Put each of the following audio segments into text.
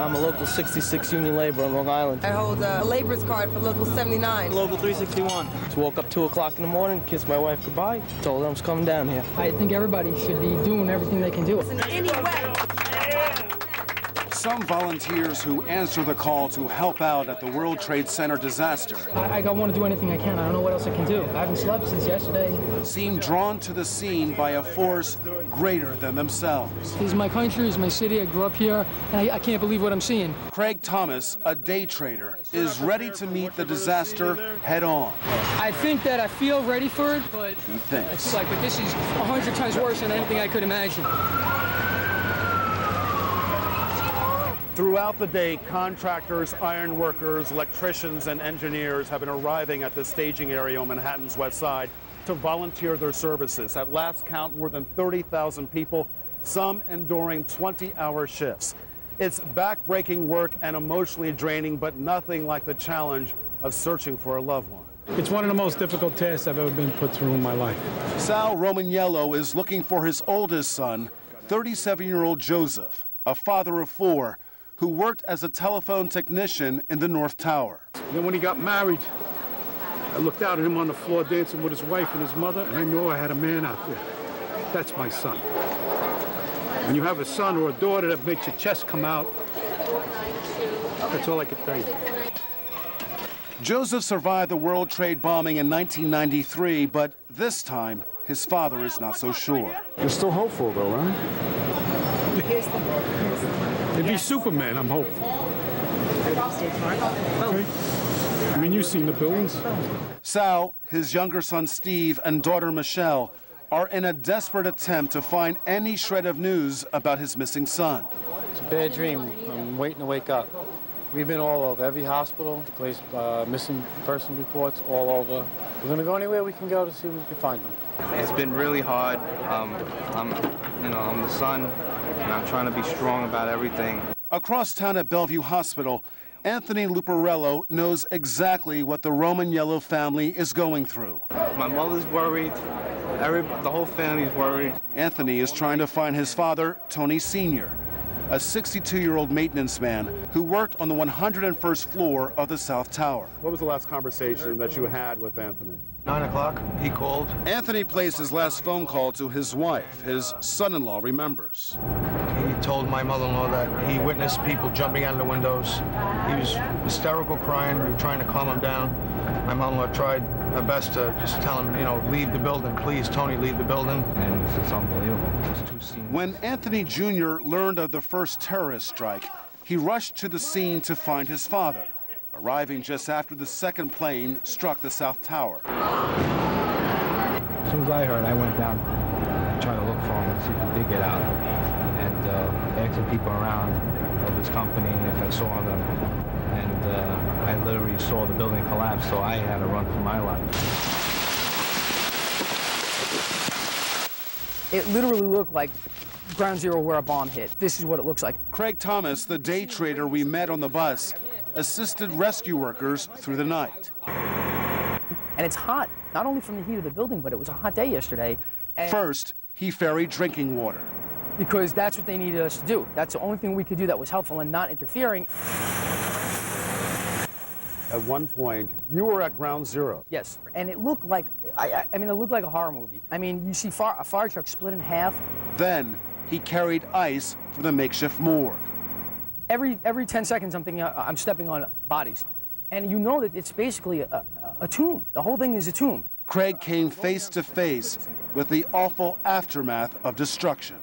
I'm a local 66 union laborer on Long Island. I hold a laborer's card for local 79. Local 361. Just woke up 2 o'clock in the morning, kissed my wife goodbye, told her I was coming down here. I think everybody should be doing everything they can do. In any way. Some volunteers who answer the call to help out at the World Trade Center disaster I want to do anything I can. I don't know what else I can do. I haven't slept since yesterday. seem drawn to the scene by a force greater than themselves. This is my country, this is my city. I grew up here, and I can't believe what I'm seeing. Craig Thomas, a day trader, is ready to meet the disaster head on. I think that I feel ready for it, but He thinks. it's like, but this is 100 times worse than anything I could imagine. Throughout the day, contractors, iron workers, electricians, and engineers have been arriving at the staging area on Manhattan's West Side to volunteer their services. At last count, more than 30,000 people, some enduring 20-hour shifts. It's back-breaking work and emotionally draining, but nothing like the challenge of searching for a loved one. It's one of the most difficult tasks I've ever been put through in my life. Sal Romaniello is looking for his oldest son, 37-year-old Joseph, a father of 4, who worked as a telephone technician in the North Tower. Then when he got married, I looked out at him on the floor dancing with his wife and his mother, and I knew I had a man out there. That's my son. When you have a son or a daughter that makes your chest come out, that's all I can tell you. Joseph survived the World Trade bombing in 1993, but this time, his father is not so sure. You're still hopeful, though, right? If he's Superman, I'm hopeful. Okay. I mean, you've seen the buildings. Sal, his younger son Steve, and daughter Michelle are in a desperate attempt to find any shred of news about his missing son. It's a bad dream. I'm waiting to wake up. We've been all over, every hospital, the place, missing person reports all over. We're gonna go anywhere we can go to see if we can find them. It's been really hard. I'm the son, and I'm trying to be strong about everything. Across town at Bellevue Hospital, Anthony Luparello knows exactly what the Romaniello family is going through. My mother's worried. The whole family's worried. Anthony is trying to find his father, Tony Sr., a 62-year-old maintenance man who worked on the 101st floor of the South Tower. What was the last conversation that you had with Anthony? 9 o'clock, he called. Anthony plays his last phone call to his wife. His son-in-law remembers. He told my mother-in-law that he witnessed people jumping out of the windows. He was hysterical crying. We were trying to calm him down. My mother-in-law tried her best to just tell him, leave the building. Please, Tony, leave the building. And it's just unbelievable. It's too scenes. When Anthony Jr. learned of the first terrorist strike, he rushed to the scene to find his father, arriving just after the second plane struck the South Tower. As soon as I heard, I went down trying to look for him and see if he did get out. And asking people around of his company if I saw them. And I literally saw the building collapse, so I had to run for my life. It literally looked like ground zero where a bomb hit. This is what it looks like. Craig Thomas, the day trader we met on the bus, assisted rescue workers through the night. And it's hot, not only from the heat of the building, but it was a hot day yesterday. And First, he ferried drinking water. because that's what they needed us to do. That's the only thing we could do that was helpful and not interfering. At one point, you were at ground zero. Yes, and it looked like, I mean, it looked like a horror movie. I mean, you see a fire truck split in half. Then, he carried ice for the makeshift morgue. Every 10 seconds, I'm thinking I'm stepping on bodies. And you know that it's basically a tomb. The whole thing is a tomb. Craig came face to face with the awful aftermath of destruction.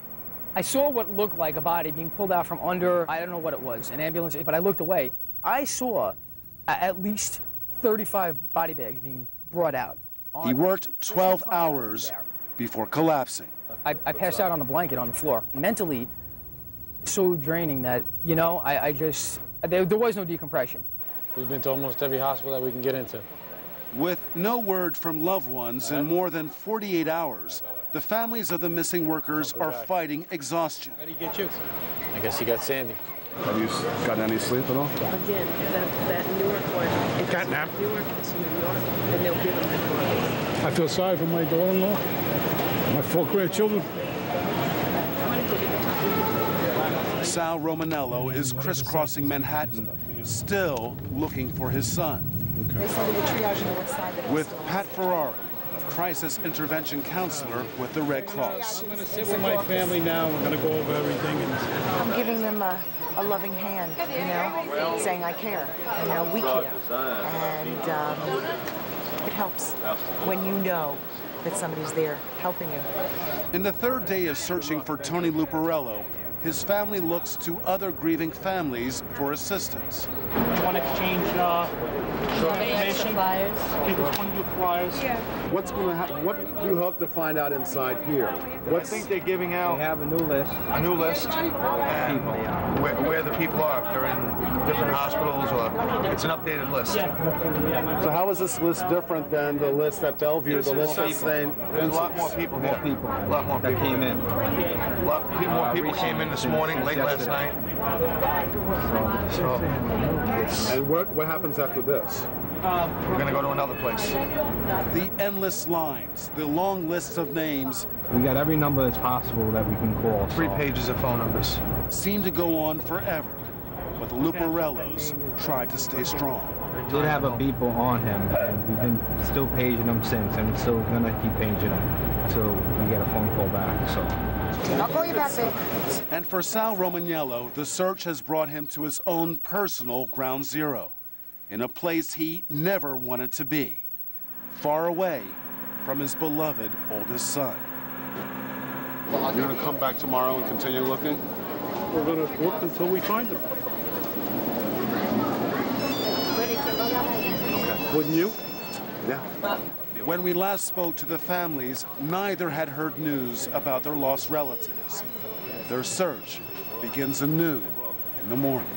I saw what looked like a body being pulled out from under, I don't know what it was, an ambulance, but I looked away. I saw at least 35 body bags being brought out. He worked 12 hours before collapsing. I passed out on a blanket on the floor. Mentally, so draining that, you know, there was no decompression. We've been to almost every hospital that we can get into. With no word from loved ones in more than 48 hours, the families of the missing workers are fighting exhaustion. How do you get you? I guess he got Sandy. Have you gotten any sleep at all? Again, that Newark one. Catnap. Newark, it's New York, and they'll give them the I feel sorry for my daughter-in-law, my 4 grandchildren. Sal Romanello is crisscrossing Manhattan, still looking for his son. With Pat Ferrari, crisis intervention counselor with the Red Cross. I'm going to sit with my family now. We're going to go over everything. I'm giving them a loving hand, saying I care, we care. And it helps when you know that somebody's there helping you. In the third day of searching for Tony Luparello, his family looks to other grieving families for assistance. You want to exchange information? Flyers. Give us one of your flyers. Yeah. What's going to happen? What do you hope to find out inside here? I think they're giving out They have a new list. a new list and where the people are, if they're in different hospitals or it's an updated list. So how is this list different than the list at Bellevue, the list at St. There's a lot more Vincent's? people here. A lot more that people came in. A lot more people came in this morning, late last night. So And what happens after this? we're going to go to another place. The endless lines, the long lists of names We got every number that's possible that we can call. 3 so- pages of phone numbers. seem to go on forever, but the Luparellos tried to stay strong. We did have a beeper on him, and we've been still paging him since, and we're still gonna keep paging him until we get a phone call back. So. I'll call you back, babe. And for Sal Romanello, the search has brought him to his own personal ground zero, in a place he never wanted to be, far away from his beloved oldest son. You're going to come back tomorrow and continue looking? We're going to look until we find them. Wouldn't you? Yeah. When we last spoke to the families, neither had heard news about their lost relatives. Their search begins anew in the morning.